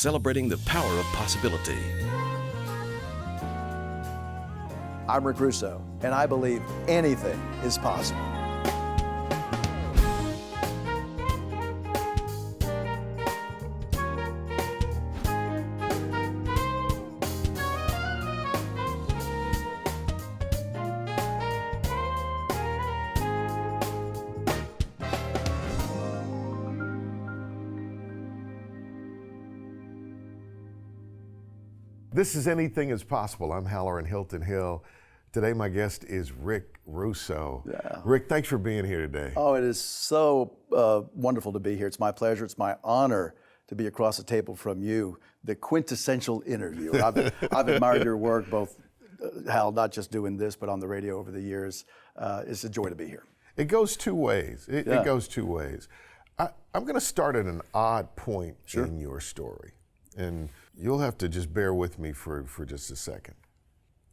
celebrating the power of possibility. I'm Rick Russo, and I believe anything is possible. This is Anything is Possible. I'm Halloran Hilton Hill. Today my guest is Rick Russo. Yeah. Rick, thanks for being here today. Oh, it is so wonderful to be here. It's my pleasure. It's my honor to be across the table from you, the quintessential interview. I've admired your work, both, Hal, not just doing this, but on the radio over the years. It's a joy to be here. It goes two ways. It goes two ways. I'm going to start at an odd point in your story. And you'll have to just bear with me for just a second.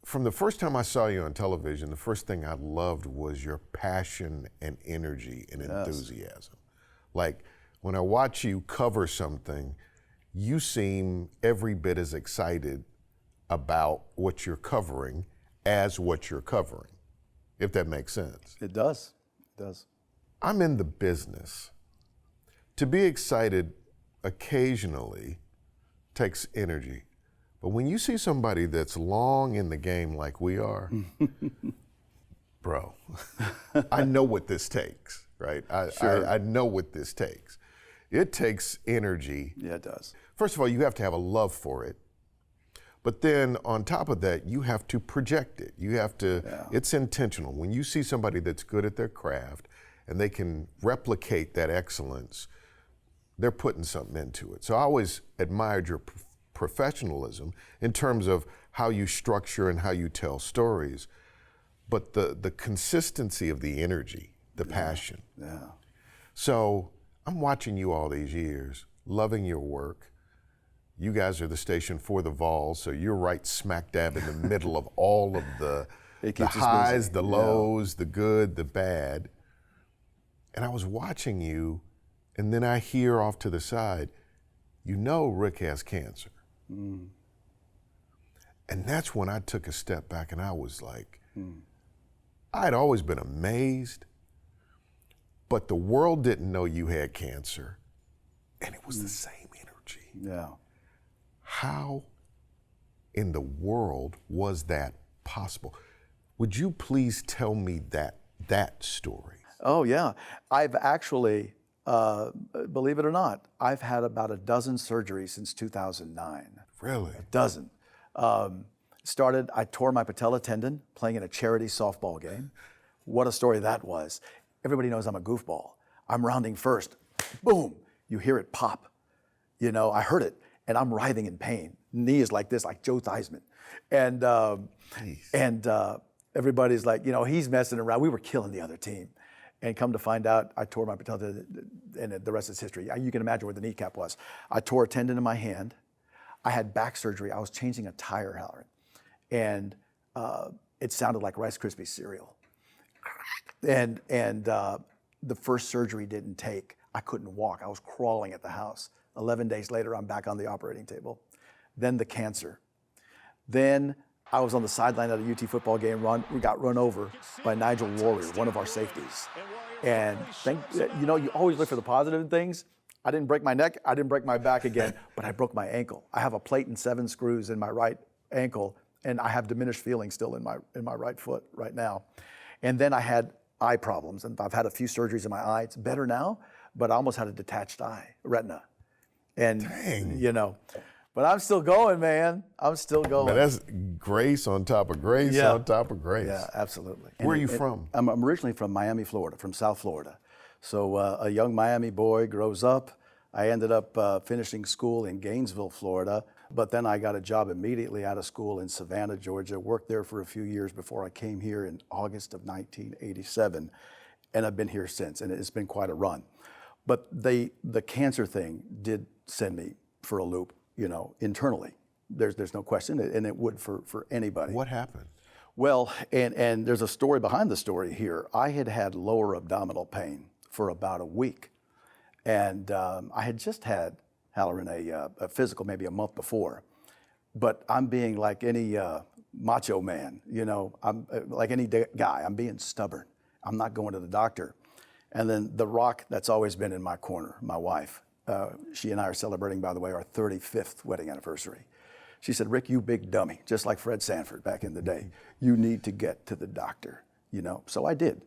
From the first time I saw you on television, the first thing I loved was your passion and energy and enthusiasm. Like, when I watch you cover something, you seem every bit as excited about what you're covering as what you're covering, if that makes sense. It does. It does. I'm in the business. To be excited occasionally takes energy. But when you see somebody that's long in the game like we are, bro, I know what this takes, right? I know what this takes. It takes energy. Yeah, it does. First of all, you have to have a love for it. But then on top of that, you have to project it. You have to, it's intentional. When you see somebody that's good at their craft and they can replicate that excellence, they're putting something into it. So I always admired your professionalism in terms of how you structure and how you tell stories, but the consistency of the energy, the passion. Yeah. So I'm watching you all these years, loving your work. You guys are the station for the Vols, so you're right smack dab in the middle of all of the highs, the lows, the good, the bad. And I was watching you, and then I hear off to the side, you know Rick has cancer. And that's when I took a step back and I was like, I'd always been amazed, but the world didn't know you had cancer, and it was the same energy. Yeah. How in the world was that possible? Would you please tell me that story? Oh, yeah. I've actually, believe it or not, I've had about a dozen surgeries since 2009. Really? A dozen. I tore my patella tendon playing in a charity softball game. What a story that was. Everybody knows I'm a goofball. I'm rounding first. Boom. You hear it pop. You know, I heard it, and I'm writhing in pain. Knee is like this, like Joe Theismann. And everybody's like, you know, he's messing around. We were killing the other team. And come to find out, I tore my patella tendon, and the rest is history. You can imagine where the kneecap was. I tore a tendon in my hand. I had back surgery. I was changing a tire, Halloran, and it sounded like Rice Krispie cereal. And the first surgery didn't take. I couldn't walk. I was crawling at the house. 11 days later, I'm back on the operating table. Then the cancer. Then I was on the sideline at a UT football game. We got run over by Nigel Warrior, one of our safeties. And you always look for the positive in things. I didn't break my neck. I didn't break my back again, but I broke my ankle. I have a plate and 7 screws in my right ankle, and I have diminished feeling still in my right foot right now. And then I had eye problems, and I've had a few surgeries in my eye. It's better now, but I almost had a detached eye, retina. And Dang. But I'm still going, man. I'm still going. Man, that's grace on top of grace on top of grace. Yeah, absolutely. Where are you from? I'm originally from Miami, Florida, from South Florida. So a young Miami boy grows up. I ended up finishing school in Gainesville, Florida, but then I got a job immediately out of school in Savannah, Georgia, worked there for a few years before I came here in August of 1987, and I've been here since, and it's been quite a run. But the cancer thing did send me for a loop, internally. There's no question, and it would for anybody. What happened? Well, and there's a story behind the story here. I had lower abdominal pain for about a week. And I had just had Halloran a physical maybe a month before. But I'm being like any macho man, you know, I'm like any guy, I'm being stubborn. I'm not going to the doctor. And then the rock that's always been in my corner, my wife, she and I are celebrating, by the way, our 35th wedding anniversary. She said, Rick, you big dummy, just like Fred Sanford back in the day. You need to get to the doctor, you know. So I did.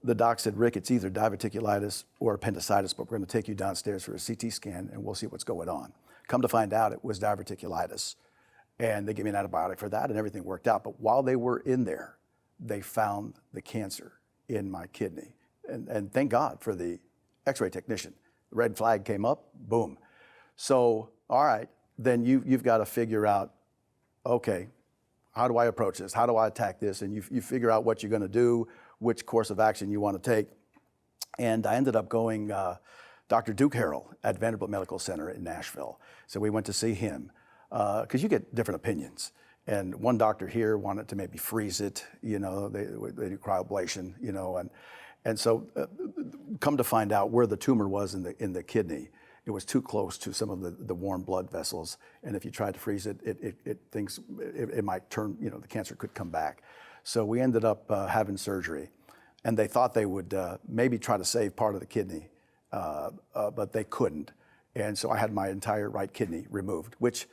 The doc said, Rick, it's either diverticulitis or appendicitis, but we're going to take you downstairs for a CT scan and we'll see what's going on. Come to find out, it was diverticulitis. And they gave me an antibiotic for that and everything worked out. But while they were in there, they found the cancer in my kidney. And thank God for the x-ray technician. The red flag came up, boom. So, all right, then you've got to figure out, okay, how do I approach this? How do I attack this? And you figure out what you're going to do, which course of action you want to take. And I ended up going Dr. Duke Harrell at Vanderbilt Medical Center in Nashville. So we went to see him because you get different opinions. And one doctor here wanted to maybe freeze it, you know, they do cryoablation, you know, and so come to find out where the tumor was in the kidney, it was too close to some of the warm blood vessels. And if you tried to freeze it, it might turn, you know, the cancer could come back. So we ended up having surgery. And they thought they would maybe try to save part of the kidney, but they couldn't. And so I had my entire right kidney removed, which,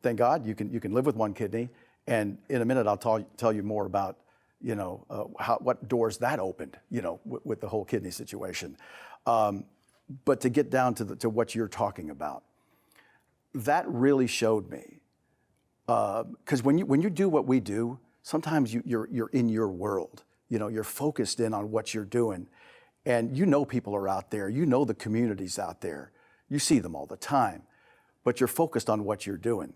thank God, you can live with one kidney. And in a minute, I'll tell you more about, you know, what doors that opened, you know, with the whole kidney situation. But to get down to what you're talking about, that really showed me, because when you do what we do, sometimes you're in your world. You know, you're focused in on what you're doing, and you know people are out there. You know the communities out there. You see them all the time, but you're focused on what you're doing.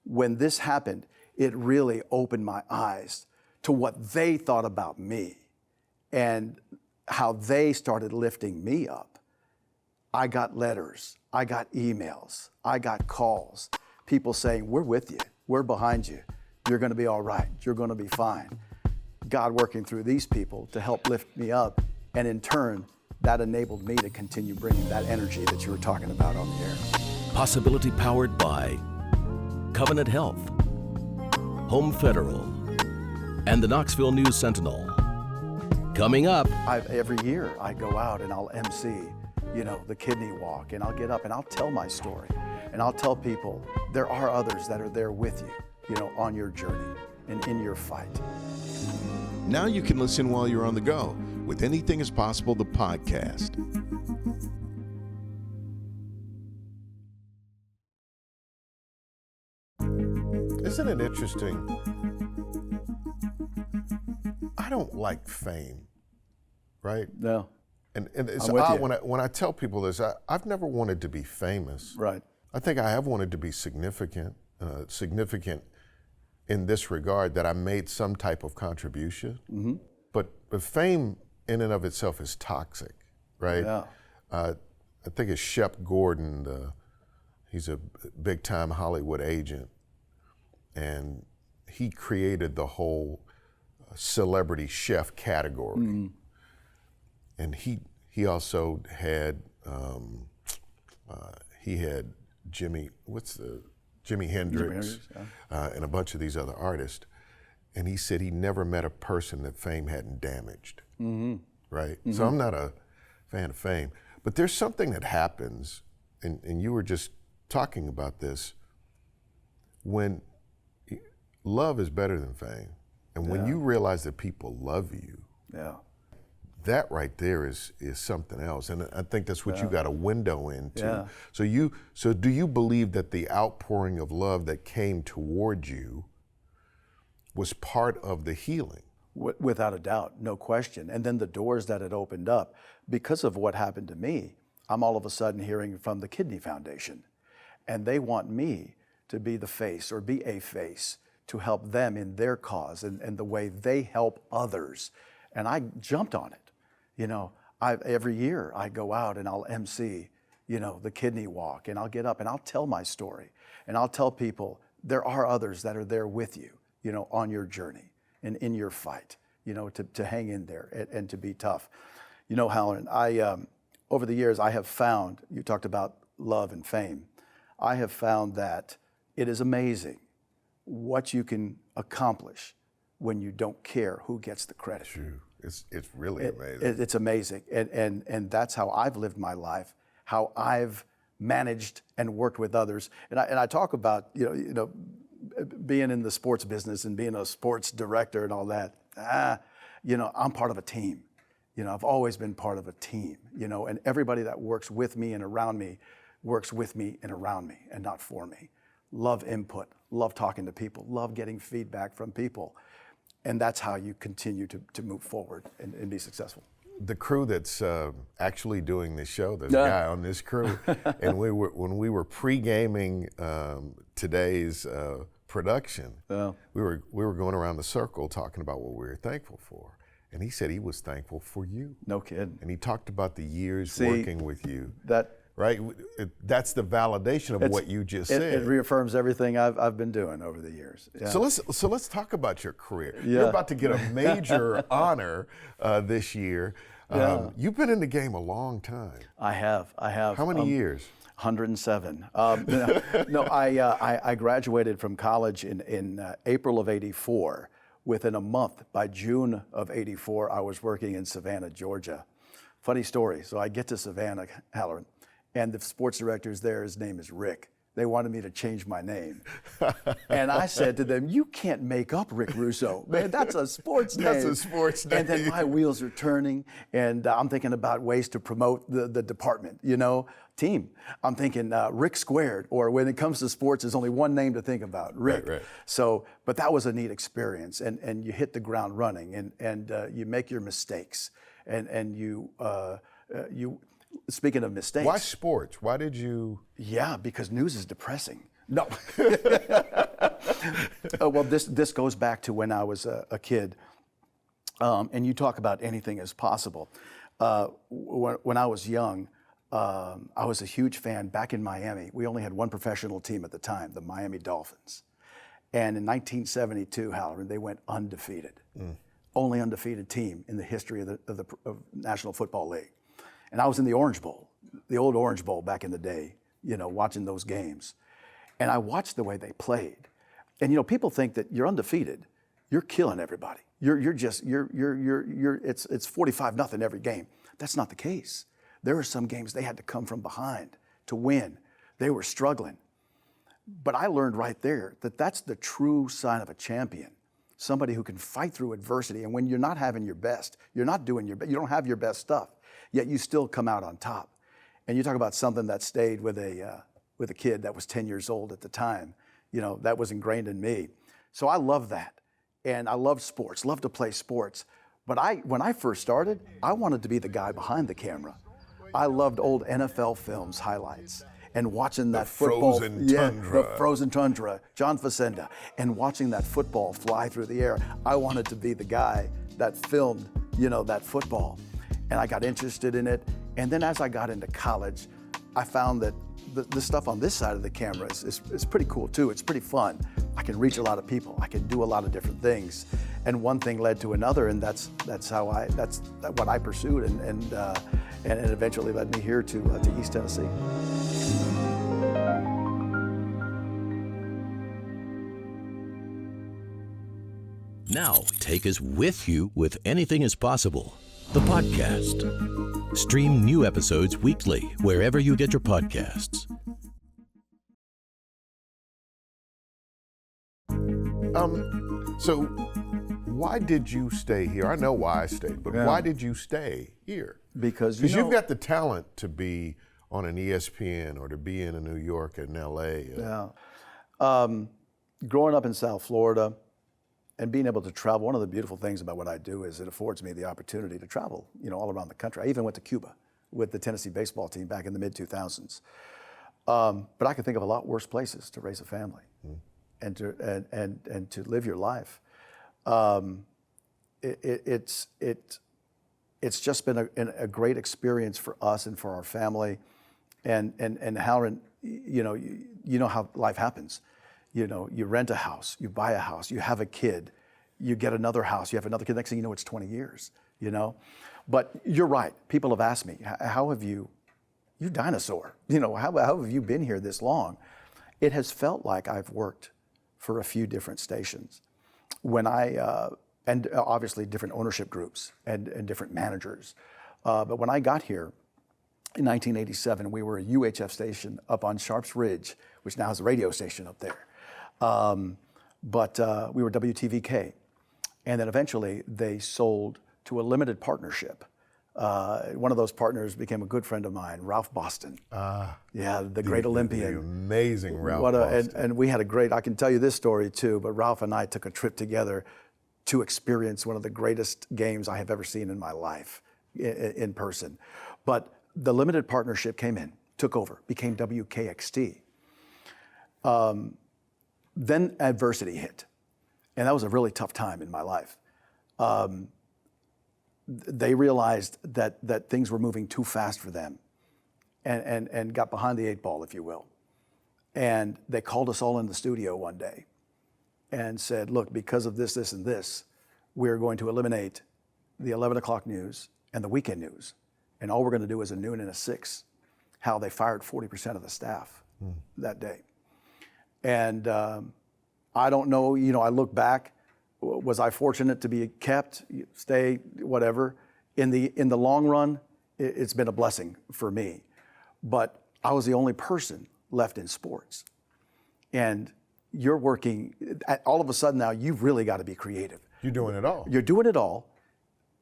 When this happened, it really opened my eyes to what they thought about me and how they started lifting me up. I got letters, I got emails, I got calls, people saying, we're with you, we're behind you, you're gonna be all right, you're gonna be fine. God working through these people to help lift me up, and in turn, that enabled me to continue bringing that energy that you were talking about on the air. Possibility powered by Covenant Health, Home Federal, and the Knoxville News Sentinel. Coming up, every year I go out and I'll MC, you know, the kidney walk, and I'll get up and I'll tell my story, and I'll tell people there are others that are there with you, you know, on your journey and in your fight. Now you can listen while you're on the go with Anything is Possible, the podcast. Isn't it interesting? I don't like fame, right? No. And it's odd when I tell people this, I've never wanted to be famous. Right. I think I have wanted to be significant in this regard, that I made some type of contribution. Mm-hmm. But fame in and of itself is toxic, right? Yeah. I think it's Shep Gordon, he's a big time Hollywood agent, and he created the whole celebrity chef category. Mm-hmm. And he also had Jimi Hendrix, and a bunch of these other artists. And he said he never met a person that fame hadn't damaged, mm-hmm. right? Mm-hmm. So I'm not a fan of fame, but there's something that happens, and you were just talking about this, when love is better than fame. And when you realize that people love you, that right there is something else. And I think that's what you got a window into. Yeah. So do you believe that the outpouring of love that came toward you was part of the healing? Without a doubt, no question. And then the doors that it opened up, because of what happened to me, I'm all of a sudden hearing from the Kidney Foundation. And they want me to be the face, or be a face, to help them in their cause and the way they help others. And I jumped on it. You know, every year I go out and I'll MC, you know, the kidney walk, and I'll get up and I'll tell my story, and I'll tell people there are others that are there with you, you know, on your journey and in your fight, you know, to hang in there and to be tough. You know, Halloran, over the years I have found, you talked about love and fame. I have found that it is amazing what you can accomplish when you don't care who gets the credit. True. It's really amazing. It's amazing, and that's how I've lived my life, how I've managed and worked with others. And I talk about being in the sports business and being a sports director and all that. I'm part of a team. I've always been part of a team. And everybody that works with me and around me works with me and around me and not for me. Love input, love talking to people, love getting feedback from people. And that's how you continue to move forward and be successful. The crew that's actually doing this show, there's a guy on this crew, and when we were pre-gaming today's production, we were going around the circle talking about what we were thankful for. And he said he was thankful for you. No kidding. And he talked about the years working with you. Right? That's the validation of what you just said. It reaffirms everything I've been doing over the years. Yeah. So let's talk about your career. You're about to get a major honor this year. You've been in the game a long time. I have. How many years? 107. I graduated from college in April of '84. Within a month, by June of '84, I was working in Savannah, Georgia. Funny story. So I get to Savannah, Halloran, and the sports director's there. His name is Rick. They wanted me to change my name. And I said to them, you can't make up Rick Russo. Man, that's a sports name. That's a sports name. And then my wheels are turning, and I'm thinking about ways to promote the department, team. I'm thinking Rick Squared, or when it comes to sports, there's only one name to think about, Rick. Right. So, but that was a neat experience, and you hit the ground running, and you make your mistakes, and you speaking of mistakes. Why sports? Why did you? Yeah, because news is depressing. No. Well, this goes back to when I was a kid, and you talk about anything as possible. When I was young, I was a huge fan. Back in Miami, we only had one professional team at the time, the Miami Dolphins. And in 1972, Halloran, they went undefeated. Only undefeated team in the history of the National Football League. And I was in the Orange Bowl, the old Orange Bowl back in the day, watching those games. And I watched the way they played. And people think that you're undefeated, you're killing everybody. It's 45-0 every game. That's not the case. There were some games they had to come from behind to win. They were struggling. But I learned right there that that's the true sign of a champion. Somebody who can fight through adversity. And when you're not having your best, you're not doing your best, you don't have your best stuff, yet you still come out on top. And you talk about something that stayed with a kid that was 10 years old at the time, that was ingrained in me. So I love that. And I love sports, love to play sports. But when I first started, I wanted to be the guy behind the camera. I loved old NFL films, highlights, and watching that football. The frozen tundra, John Facenda, and watching that football fly through the air. I wanted to be the guy that filmed, that football. And I got interested in it. And then as I got into college, I found that the stuff on this side of the camera is pretty cool too. It's pretty fun. I can reach a lot of people. I can do a lot of different things. And one thing led to another, and that's what I pursued, and it eventually led me here to East Tennessee. Now, take us with you with Anything is Possible, the podcast. Stream new episodes weekly wherever you get your podcasts. So why did you stay here? I know why I stayed, but why did you stay here? Because you've got the talent to be on an ESPN or to be in New York and LA. Growing up in South Florida and being able to travel, one of the beautiful things about what I do is it affords me the opportunity to travel, all around the country. I even went to Cuba with the Tennessee baseball team back in the mid-2000s. But I could think of a lot worse places to raise a family and to live your life. It's just been a great experience for us and for our family. And Halloran, you know how life happens. You rent a house, you buy a house, you have a kid, you get another house, you have another kid. Next thing you know, it's 20 years. But you're right. People have asked me, how have you you dinosaur. How have you been here this long? It has felt like I've worked for a few different stations. When and obviously different ownership groups and different managers. But when I got here in 1987, we were a UHF station up on Sharps Ridge, which now has a radio station up there. But we were WTVK. And then eventually they sold to a limited partnership. One of those partners became a good friend of mine, Ralph Boston. The great Olympian. The amazing Ralph Boston. And we had I can tell you this story too, but Ralph and I took a trip together to experience one of the greatest games I have ever seen in my life in person. But the limited partnership came in, took over, became WKXT. Then adversity hit. And that was a really tough time in my life. They realized that things were moving too fast for them and got behind the 8 ball, if you will. And they called us all in the studio one day and said, look, because of this, this, and this, we're going to eliminate the 11 o'clock news and the weekend news. And all we're going to do is a noon and a 6. How they fired 40% of the staff that day. And I don't know, I look back, was I fortunate to be kept, stay, whatever? In the long run, it's been a blessing for me. But I was the only person left in sports. And you're working, all of a sudden now, you've really got to be creative. You're doing it all. You're doing it all.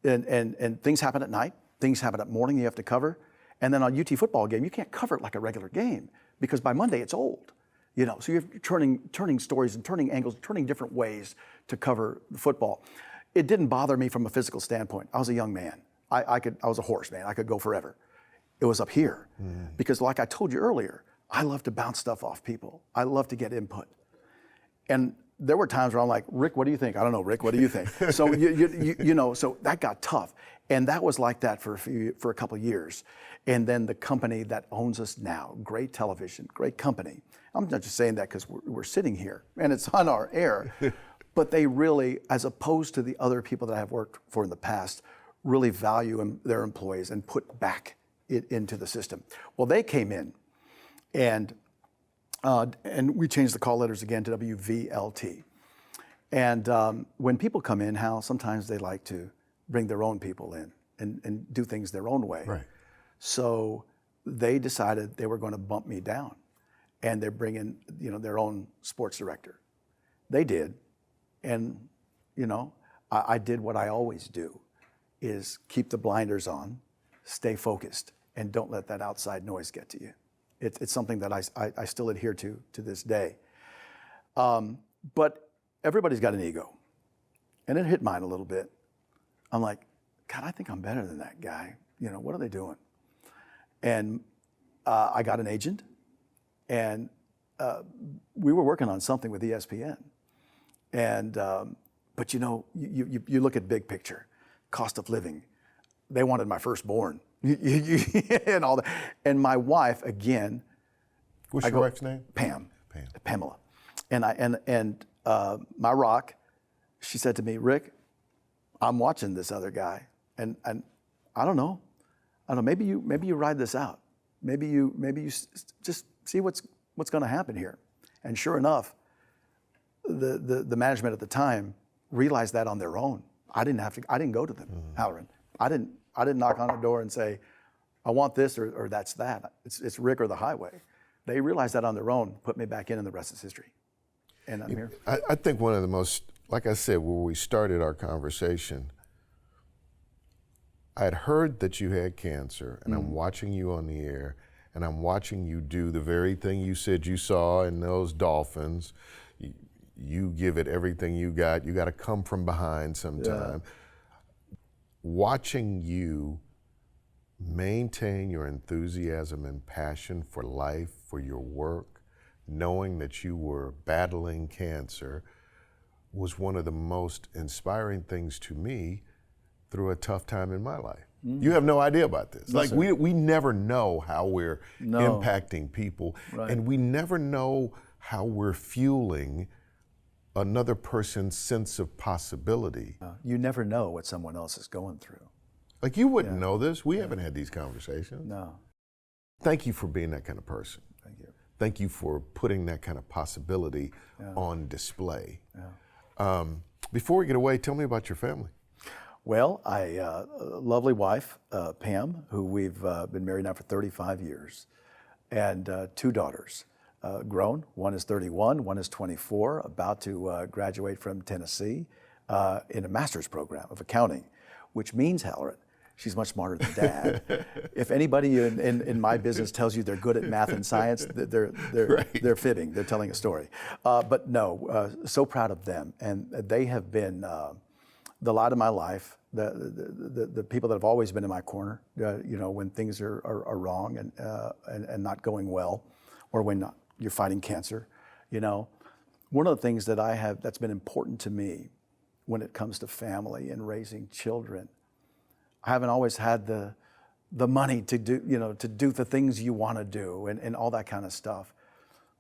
And things happen at night, things happen at morning you have to cover. And then on UT football game, you can't cover it like a regular game because by Monday it's old. So you're turning stories and turning angles, turning different ways to cover football. It didn't bother me from a physical standpoint. I was a young man. I was a horse, man. I could go forever. It was up here because like I told you earlier, I love to bounce stuff off people. I love to get input. And there were times where I'm like, Rick, what do you think? I don't know, Rick, what do you think? So, so that got tough. And that was like that for a couple of years. And then the company that owns us now, great television, great company. I'm not just saying that because we're sitting here and it's on our air, but they really, as opposed to the other people that I've worked for in the past, really value their employees and put back into the system. Well, they came in and we changed the call letters again to WVLT. And when people come in, Hal, sometimes they like to bring their own people in and do things their own way. Right. So they decided they were going to bump me down and they're bringing, their own sports director. They did. And, I did what I always do is keep the blinders on, stay focused, and don't let that outside noise get to you. It's something that I still adhere to this day. But everybody's got an ego. And it hit mine a little bit. I'm like, God, I think I'm better than that guy. What are they doing? And I got an agent, and we were working on something with ESPN. And but you look at big picture, cost of living. They wanted my firstborn and all that. And my wife, again. What's your wife's name? Pamela. And my rock, she said to me, Rick, I'm watching this other guy, and I don't know. Maybe you ride this out. Maybe you just see what's going to happen here. And sure enough, the management at the time realized that on their own. I didn't go to them, Halloran. I didn't knock on the door and say, I want this or that's that. It's Rick or the highway. They realized that on their own, put me back in, and the rest is history. And I'm here. I think one of the most, like I said, where we started our conversation, I had heard that you had cancer, and I'm watching you on the air, and I'm watching you do the very thing you said you saw in those Dolphins. You give it everything you got. You got to come from behind sometime. Yeah. Watching you maintain your enthusiasm and passion for life, for your work, knowing that you were battling cancer, was one of the most inspiring things to me through a tough time in my life. You have no idea about this. No, like we never know how we're impacting people, right. And we never know how we're fueling another person's sense of possibility. You never know what someone else is going through. Like you wouldn't know this. We haven't had these conversations. No. thank you for being that kind of person. Thank you. Thank you for putting that kind of possibility on display. Before we get away, tell me about your family. Well, a lovely wife, Pam, who we've been married now for 35 years, and 2 daughters, grown. One is 31, one is 24, about to graduate from Tennessee in a master's program of accounting, which means, Halloran, she's much smarter than Dad. If anybody in my business tells you they're good at math and science, they're fibbing. They're telling a story. But no, so proud of them, and they have been the light of my life. The people that have always been in my corner, when things are wrong and not going well, or when you're fighting cancer, One of the things that that's been important to me when it comes to family and raising children, I haven't always had the money to do the things you want to do and all that kind of stuff.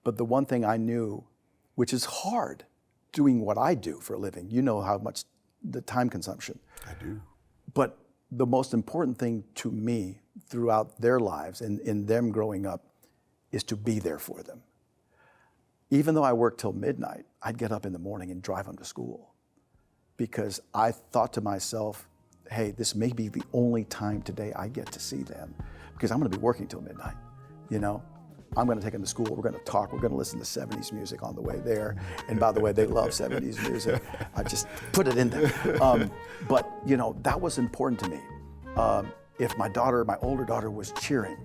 But the one thing I knew, which is hard, doing what I do for a living, you know how much the time consumption. I do. But the most important thing to me throughout their lives and in them growing up is to be there for them. Even though I worked till midnight, I'd get up in the morning and drive them to school because I thought to myself, hey, this may be the only time today I get to see them because I'm going to be working till midnight, I'm going to take them to school. We're going to talk. We're going to listen to 70s music on the way there. And by the way, they love 70s music. I just put it in there. But, that was important to me. If my older daughter was cheering,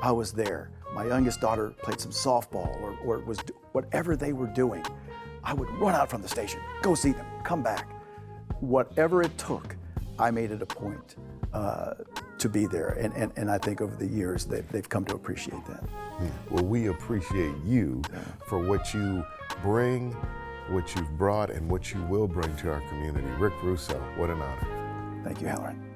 I was there. My youngest daughter played some softball or was whatever they were doing, I would run out from the station, go see them, come back. Whatever it took, I made it a point to be there. And I think over the years, they've come to appreciate that. Well, we appreciate you for what you bring, what you've brought, and what you will bring to our community. Rick Russo, what an honor. Thank you, Halloran.